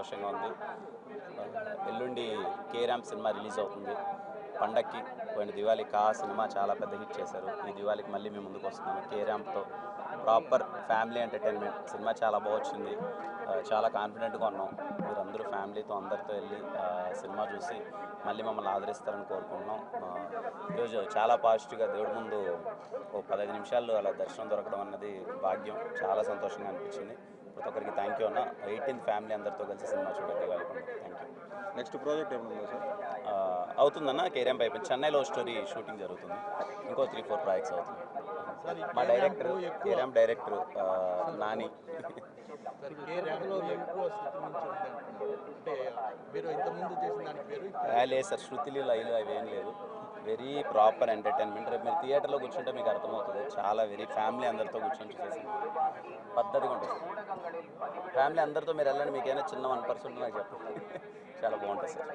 సంతోషంగా ఉంది. ఎల్లుండి కే ర్యాంప్ సినిమా రిలీజ్ అవుతుంది. పండక్కి పోయిన దివాళీకి ఆ సినిమా చాలా పెద్ద హిట్ చేశారు. ఈ దివాళీకి మళ్ళీ మేము ముందుకు వస్తున్నాను కే ర్యాంప్తో. ప్రాపర్ ఫ్యామిలీ ఎంటర్టైన్మెంట్ సినిమా చాలా బాగా వచ్చింది. చాలా కాన్ఫిడెంట్గా ఉన్నాం. మీరందరూ ఫ్యామిలీతో అందరితో వెళ్ళి సినిమా చూసి మళ్ళీ మమ్మల్ని ఆదరిస్తారని కోరుకుంటున్నాం. ఈరోజు చాలా పాజిటివ్గా దేవుడి ముందు ఓ 15 నిమిషాల్లో అలా దర్శనం దొరకడం అన్నది భాగ్యం. చాలా సంతోషంగా అనిపించింది. ప్రతి ఒక్కరికి థ్యాంక్ యూ అన్న. 18th ఫ్యామిలీ అందరితో కలిసి సినిమా చూడండి దివాళీ పండుగ. Thank you. నెక్స్ట్ ప్రాజెక్ట్ ఏమన్నా సార్? అవుతుందన్న కే ర్యాంప్ అయిపోయింది. చెన్నైలో స్టోరీ షూటింగ్ జరుగుతుంది. ఇంకో 3-4 ప్రాజెక్ట్స్ అవుతుంది. మా director K ramp director Nani. లేదు సార్, శృతిలు లైలు అవి ఏం లేదు. Very proper entertainment. రేపు మీరు థియేటర్లో కూర్చుంటే మీకు అర్థమవుతుంది. చాలా వెరీ ఫ్యామిలీ అందరితో కూర్చొని చూసేసి పద్ధతిగా ఉంటుంది. ఫ్యామిలీ అందరితో మీరు వెళ్ళండి. మీకైనా చిన్న 1% నాకు చెప్పండి. చాలా బాగుంటుంది సార్.